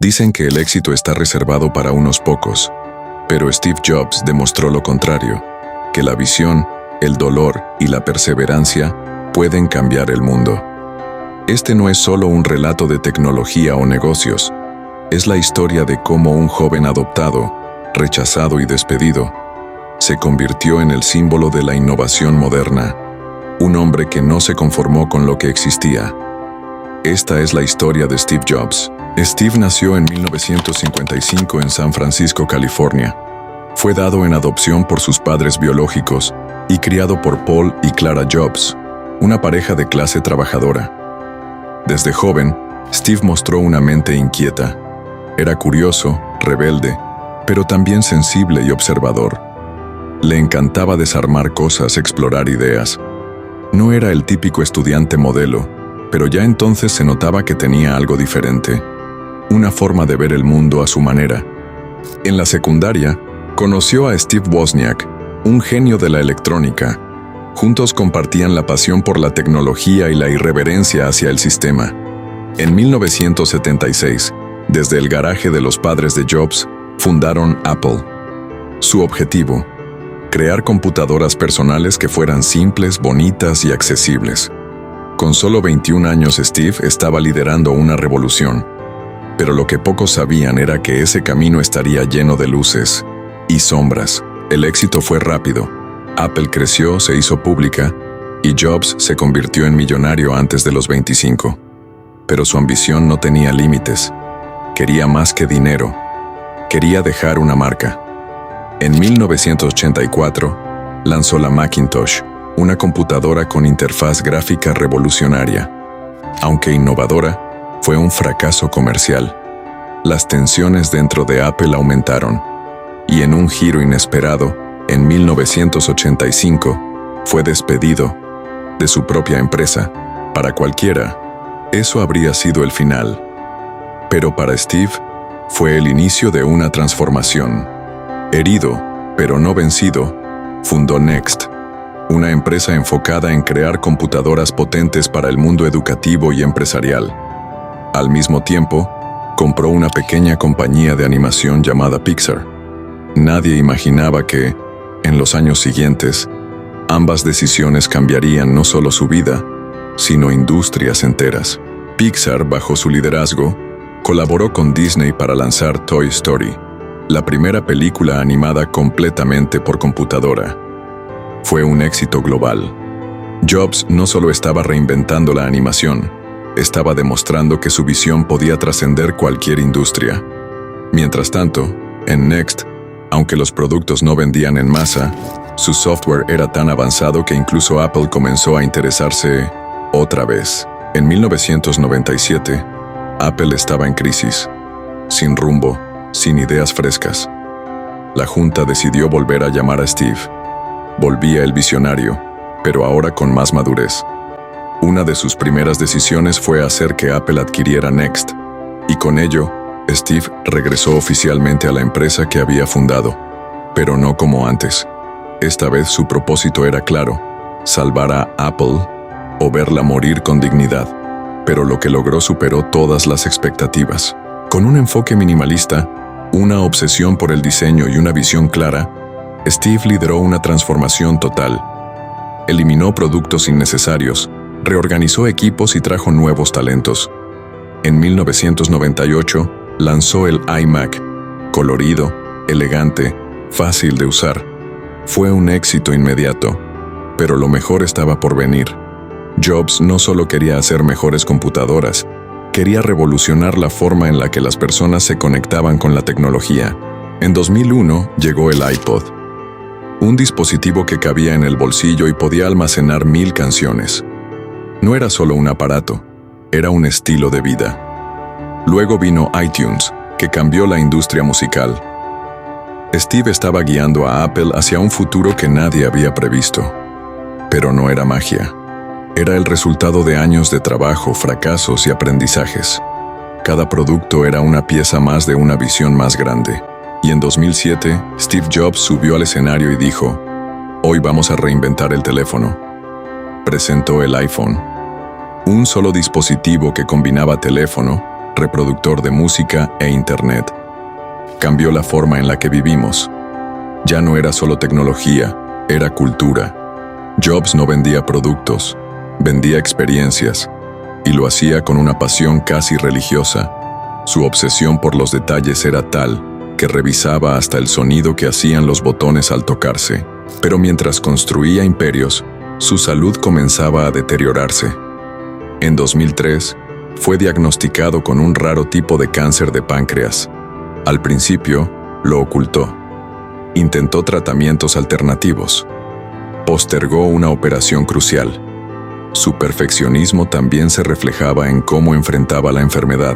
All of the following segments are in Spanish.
Dicen que el éxito está reservado para unos pocos, pero Steve Jobs demostró lo contrario, que la visión, el dolor y la perseverancia pueden cambiar el mundo. Este no es solo un relato de tecnología o negocios, es la historia de cómo un joven adoptado, rechazado y despedido, se convirtió en el símbolo de la innovación moderna, un hombre que no se conformó con lo que existía. Esta es la historia de Steve Jobs. Steve nació en 1955 en San Francisco, California. Fue dado en adopción por sus padres biológicos y criado por Paul y Clara Jobs, una pareja de clase trabajadora. Desde joven, Steve mostró una mente inquieta. Era curioso, rebelde, pero también sensible y observador. Le encantaba desarmar cosas, explorar ideas. No era el típico estudiante modelo, pero ya entonces se notaba que tenía algo diferente, una forma de ver el mundo a su manera. En la secundaria, conoció a Steve Wozniak, un genio de la electrónica. Juntos compartían la pasión por la tecnología y la irreverencia hacia el sistema. En 1976, desde el garaje de los padres de Jobs, fundaron Apple. Su objetivo: crear computadoras personales que fueran simples, bonitas y accesibles. Con solo 21 años, Steve estaba liderando una revolución. Pero lo que pocos sabían era que ese camino estaría lleno de luces y sombras. El éxito fue rápido. Apple creció, se hizo pública, y Jobs se convirtió en millonario antes de los 25. Pero su ambición no tenía límites. Quería más que dinero. Quería dejar una marca. En 1984, lanzó la Macintosh, una computadora con interfaz gráfica revolucionaria. Aunque innovadora, fue un fracaso comercial. Las tensiones dentro de Apple aumentaron, y en un giro inesperado, en 1985, fue despedido de su propia empresa. Para cualquiera, eso habría sido el final. Pero para Steve, fue el inicio de una transformación. Herido, pero no vencido, fundó Next, una empresa enfocada en crear computadoras potentes para el mundo educativo y empresarial. Al mismo tiempo, compró una pequeña compañía de animación llamada Pixar. Nadie imaginaba que, en los años siguientes, ambas decisiones cambiarían no solo su vida, sino industrias enteras. Pixar, bajo su liderazgo, colaboró con Disney para lanzar Toy Story, la primera película animada completamente por computadora. Fue un éxito global. Jobs no solo estaba reinventando la animación, estaba demostrando que su visión podía trascender cualquier industria. Mientras tanto, en Next, aunque los productos no vendían en masa, su software era tan avanzado que incluso Apple comenzó a interesarse otra vez. En 1997, Apple estaba en crisis, sin rumbo, sin ideas frescas. La junta decidió volver a llamar a Steve. Volvía el visionario, pero ahora con más madurez. Una de sus primeras decisiones fue hacer que Apple adquiriera Next, y con ello, Steve regresó oficialmente a la empresa que había fundado, pero no como antes. Esta vez su propósito era claro: salvar a Apple o verla morir con dignidad, pero lo que logró superó todas las expectativas. Con un enfoque minimalista, una obsesión por el diseño y una visión clara, Steve lideró una transformación total. Eliminó productos innecesarios, reorganizó equipos y trajo nuevos talentos. En 1998, lanzó el iMac, colorido, elegante, fácil de usar. Fue un éxito inmediato, pero lo mejor estaba por venir. Jobs no solo quería hacer mejores computadoras, quería revolucionar la forma en la que las personas se conectaban con la tecnología. En 2001 llegó el iPod, un dispositivo que cabía en el bolsillo y podía almacenar 1000 canciones. No era solo un aparato, era un estilo de vida. Luego vino iTunes, que cambió la industria musical. Steve estaba guiando a Apple hacia un futuro que nadie había previsto. Pero no era magia. Era el resultado de años de trabajo, fracasos y aprendizajes. Cada producto era una pieza más de una visión más grande. Y en 2007, Steve Jobs subió al escenario y dijo: «Hoy vamos a reinventar el teléfono». Presentó el iPhone, un solo dispositivo que combinaba teléfono, reproductor de música e Internet. Cambió la forma en la que vivimos. Ya no era solo tecnología, era cultura. Jobs no vendía productos, vendía experiencias, y lo hacía con una pasión casi religiosa. Su obsesión por los detalles era tal que revisaba hasta el sonido que hacían los botones al tocarse. Pero mientras construía imperios, su salud comenzaba a deteriorarse. En 2003, fue diagnosticado con un raro tipo de cáncer de páncreas. Al principio, lo ocultó. Intentó tratamientos alternativos. Postergó una operación crucial. Su perfeccionismo también se reflejaba en cómo enfrentaba la enfermedad.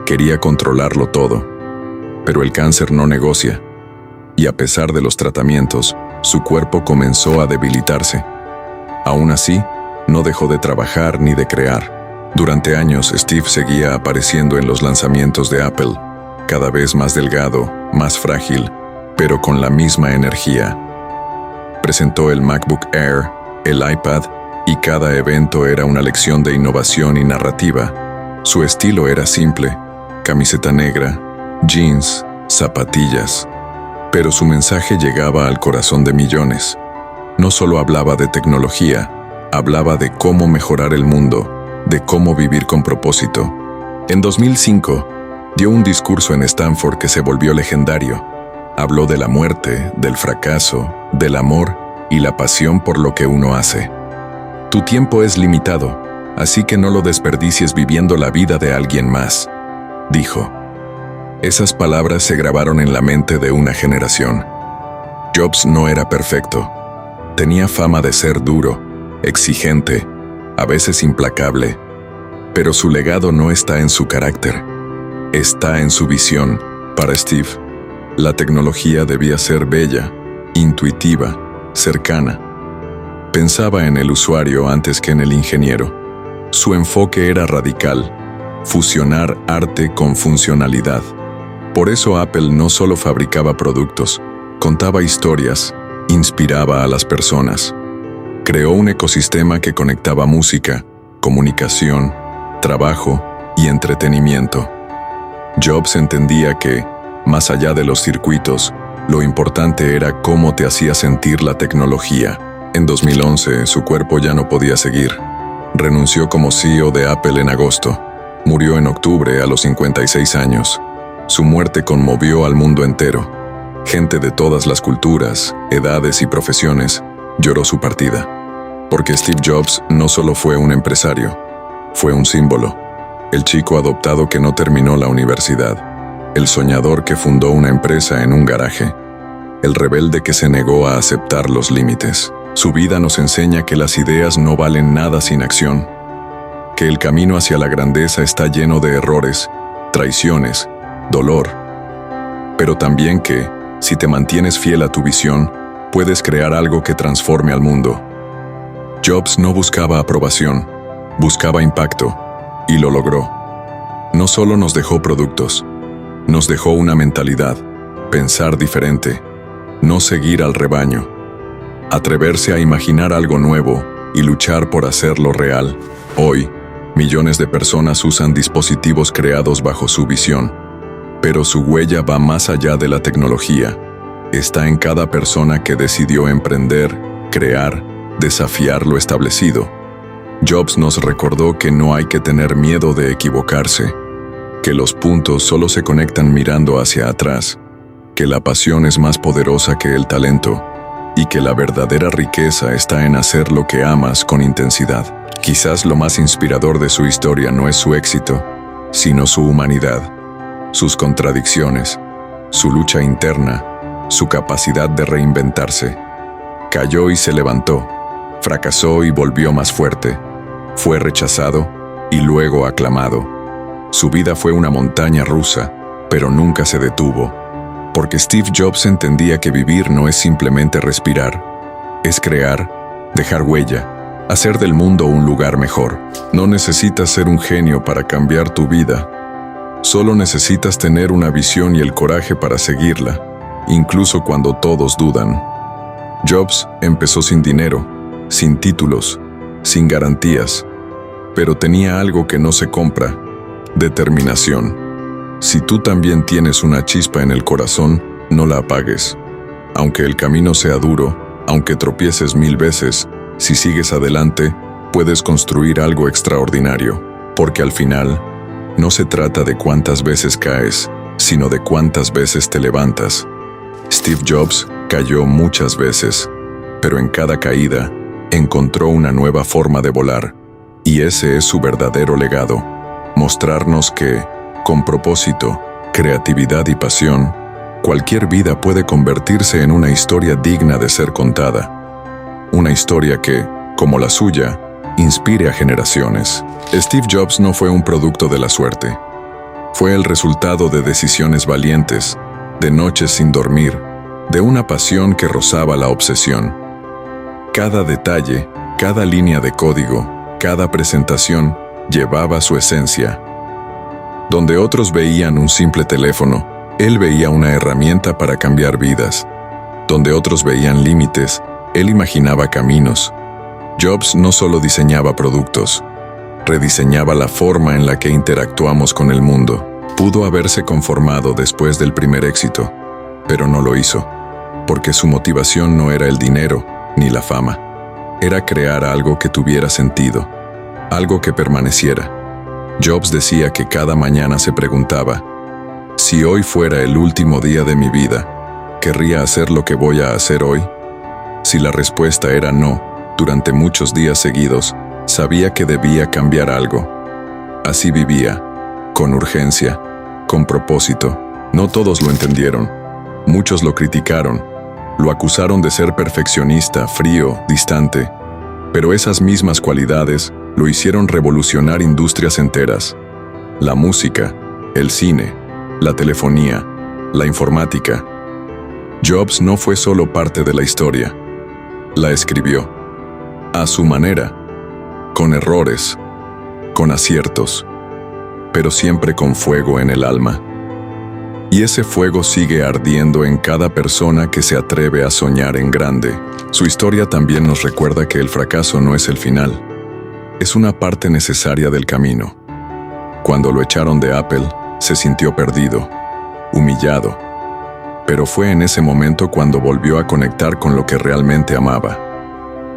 Quería controlarlo todo. Pero el cáncer no negocia. Y a pesar de los tratamientos, su cuerpo comenzó a debilitarse. Aún así, no dejó de trabajar ni de crear. Durante años, Steve seguía apareciendo en los lanzamientos de Apple, cada vez más delgado, más frágil, pero con la misma energía. Presentó el MacBook Air, el iPad, y cada evento era una lección de innovación y narrativa. Su estilo era simple: camiseta negra, jeans, zapatillas. Pero su mensaje llegaba al corazón de millones. No solo hablaba de tecnología, hablaba de cómo mejorar el mundo, de cómo vivir con propósito. En 2005, dio un discurso en Stanford que se volvió legendario. Habló de la muerte, del fracaso, del amor y la pasión por lo que uno hace. Tu tiempo es limitado, así que no lo desperdicies viviendo la vida de alguien más, dijo. Esas palabras se grabaron en la mente de una generación. Jobs no era perfecto. Tenía fama de ser duro, exigente, a veces implacable. Pero su legado no está en su carácter, está en su visión. Para Steve, la tecnología debía ser bella, intuitiva, cercana. Pensaba en el usuario antes que en el ingeniero. Su enfoque era radical: fusionar arte con funcionalidad. Por eso Apple no solo fabricaba productos, contaba historias, inspiraba a las personas. Creó un ecosistema que conectaba música, comunicación, trabajo y entretenimiento. Jobs entendía que, más allá de los circuitos, lo importante era cómo te hacía sentir la tecnología. En 2011, su cuerpo ya no podía seguir. Renunció como CEO de Apple en agosto. Murió en octubre a los 56 años. Su muerte conmovió al mundo entero. Gente de todas las culturas, edades y profesiones lloró su partida. Porque Steve Jobs no solo fue un empresario, fue un símbolo. El chico adoptado que no terminó la universidad. El soñador que fundó una empresa en un garaje. El rebelde que se negó a aceptar los límites. Su vida nos enseña que las ideas no valen nada sin acción. Que el camino hacia la grandeza está lleno de errores, traiciones, dolor. Pero también que, si te mantienes fiel a tu visión, puedes crear algo que transforme al mundo. Jobs no buscaba aprobación, buscaba impacto, y lo logró. No solo nos dejó productos, nos dejó una mentalidad: pensar diferente, no seguir al rebaño, atreverse a imaginar algo nuevo y luchar por hacerlo real. Hoy, millones de personas usan dispositivos creados bajo su visión. Pero su huella va más allá de la tecnología. Está en cada persona que decidió emprender, crear, desafiar lo establecido. Jobs nos recordó que no hay que tener miedo de equivocarse, que los puntos solo se conectan mirando hacia atrás, que la pasión es más poderosa que el talento, y que la verdadera riqueza está en hacer lo que amas con intensidad. Quizás lo más inspirador de su historia no es su éxito, sino su humanidad. Sus contradicciones, su lucha interna, su capacidad de reinventarse. Cayó y se levantó, fracasó y volvió más fuerte. Fue rechazado y luego aclamado. Su vida fue una montaña rusa, pero nunca se detuvo, porque Steve Jobs entendía que vivir no es simplemente respirar, es crear, dejar huella, hacer del mundo un lugar mejor. No necesitas ser un genio para cambiar tu vida. Solo necesitas tener una visión y el coraje para seguirla, incluso cuando todos dudan. Jobs empezó sin dinero, sin títulos, sin garantías, pero tenía algo que no se compra: determinación. Si tú también tienes una chispa en el corazón, no la apagues. Aunque el camino sea duro, aunque tropieces 1000 veces, si sigues adelante, puedes construir algo extraordinario. Porque al final, no se trata de cuántas veces caes, sino de cuántas veces te levantas. Steve Jobs cayó muchas veces, pero en cada caída encontró una nueva forma de volar. Y ese es su verdadero legado, mostrarnos que, con propósito, creatividad y pasión, cualquier vida puede convertirse en una historia digna de ser contada. Una historia que, como la suya, inspire a generaciones. Steve Jobs no fue un producto de la suerte. Fue el resultado de decisiones valientes, de noches sin dormir, de una pasión que rozaba la obsesión. Cada detalle, cada línea de código, cada presentación llevaba su esencia. Donde otros veían un simple teléfono, él veía una herramienta para cambiar vidas. Donde otros veían límites, él imaginaba caminos. Jobs no solo diseñaba productos, rediseñaba la forma en la que interactuamos con el mundo. Pudo haberse conformado después del primer éxito, pero no lo hizo, porque su motivación no era el dinero ni la fama. Era crear algo que tuviera sentido, algo que permaneciera. Jobs decía que cada mañana se preguntaba, si hoy fuera el último día de mi vida, ¿querría hacer lo que voy a hacer hoy? Si la respuesta era no, durante muchos días seguidos, sabía que debía cambiar algo. Así vivía, con urgencia, con propósito. No todos lo entendieron. Muchos lo criticaron. Lo acusaron de ser perfeccionista, frío, distante. Pero esas mismas cualidades lo hicieron revolucionar industrias enteras. La música, el cine, la telefonía, la informática. Jobs no fue solo parte de la historia. La escribió. A su manera, con errores, con aciertos, pero siempre con fuego en el alma. Y ese fuego sigue ardiendo en cada persona que se atreve a soñar en grande. Su historia también nos recuerda que el fracaso no es el final, es una parte necesaria del camino. Cuando lo echaron de Apple, se sintió perdido, humillado, pero fue en ese momento cuando volvió a conectar con lo que realmente amaba.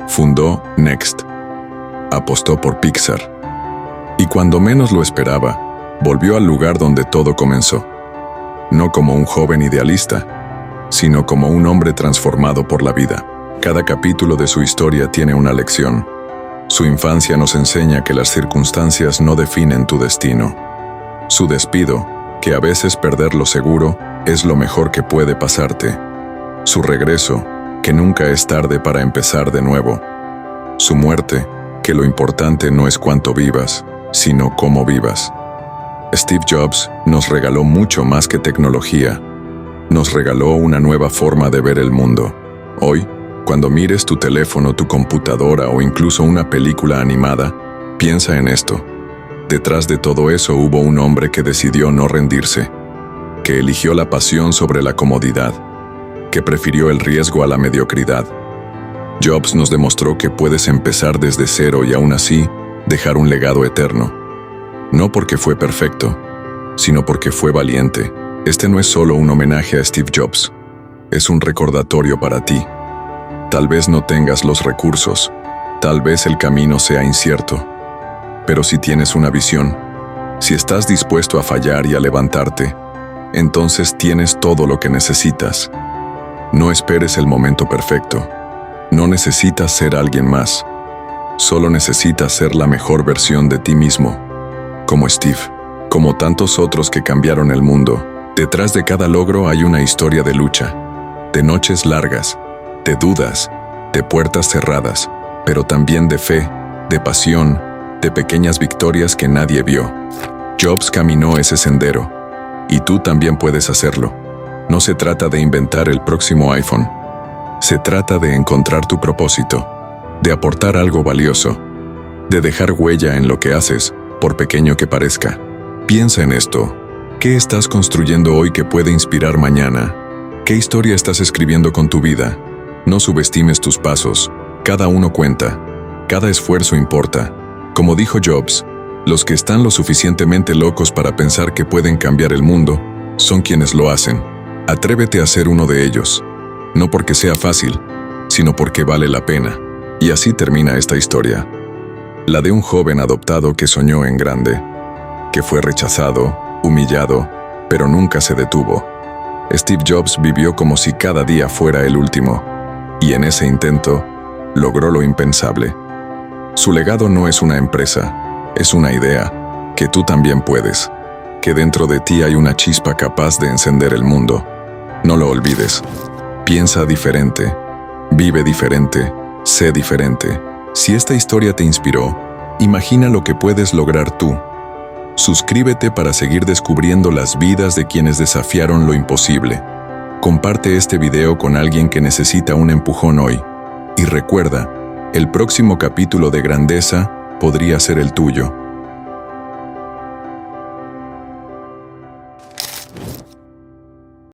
Fundó Next, apostó por Pixar, y cuando menos lo esperaba, volvió al lugar donde todo comenzó. No como un joven idealista, sino como un hombre transformado por la vida. Cada capítulo de su historia tiene una lección. Su infancia nos enseña que las circunstancias no definen tu destino. Su despido, que a veces perder lo seguro, es lo mejor que puede pasarte. Su regreso, que nunca es tarde para empezar de nuevo. Su muerte, que lo importante no es cuánto vivas, sino cómo vivas. Steve Jobs nos regaló mucho más que tecnología. Nos regaló una nueva forma de ver el mundo. Hoy, cuando mires tu teléfono, tu computadora o incluso una película animada, piensa en esto. Detrás de todo eso hubo un hombre que decidió no rendirse, que eligió la pasión sobre la comodidad, que prefirió el riesgo a la mediocridad. Jobs nos demostró que puedes empezar desde cero y aún así dejar un legado eterno. No porque fue perfecto, sino porque fue valiente. Este no es solo un homenaje a Steve Jobs, es un recordatorio para ti. Tal vez no tengas los recursos, tal vez el camino sea incierto, pero si tienes una visión, si estás dispuesto a fallar y a levantarte, entonces tienes todo lo que necesitas. No esperes el momento perfecto. No necesitas ser alguien más. Solo necesitas ser la mejor versión de ti mismo. Como Steve, como tantos otros que cambiaron el mundo. Detrás de cada logro hay una historia de lucha, de noches largas, de dudas, de puertas cerradas, pero también de fe, de pasión, de pequeñas victorias que nadie vio. Jobs caminó ese sendero, y tú también puedes hacerlo. No se trata de inventar el próximo iPhone. Se trata de encontrar tu propósito, de aportar algo valioso, de dejar huella en lo que haces, por pequeño que parezca. Piensa en esto. ¿Qué estás construyendo hoy que puede inspirar mañana? ¿Qué historia estás escribiendo con tu vida? No subestimes tus pasos. Cada uno cuenta. Cada esfuerzo importa. Como dijo Jobs, Los que están lo suficientemente locos para pensar que pueden cambiar el mundo son quienes lo hacen. Atrévete a ser uno de ellos. No porque sea fácil, sino porque vale la pena. Y así termina esta historia. La de un joven adoptado que soñó en grande, que fue rechazado, humillado, pero nunca se detuvo. Steve Jobs vivió como si cada día fuera el último, y en ese intento, logró lo impensable. Su legado no es una empresa, es una idea, que tú también puedes, que dentro de ti hay una chispa capaz de encender el mundo. No lo olvides. Piensa diferente, vive diferente, sé diferente. Si esta historia te inspiró, imagina lo que puedes lograr tú. Suscríbete para seguir descubriendo las vidas de quienes desafiaron lo imposible. Comparte este video con alguien que necesita un empujón hoy. Y recuerda, el próximo capítulo de grandeza podría ser el tuyo.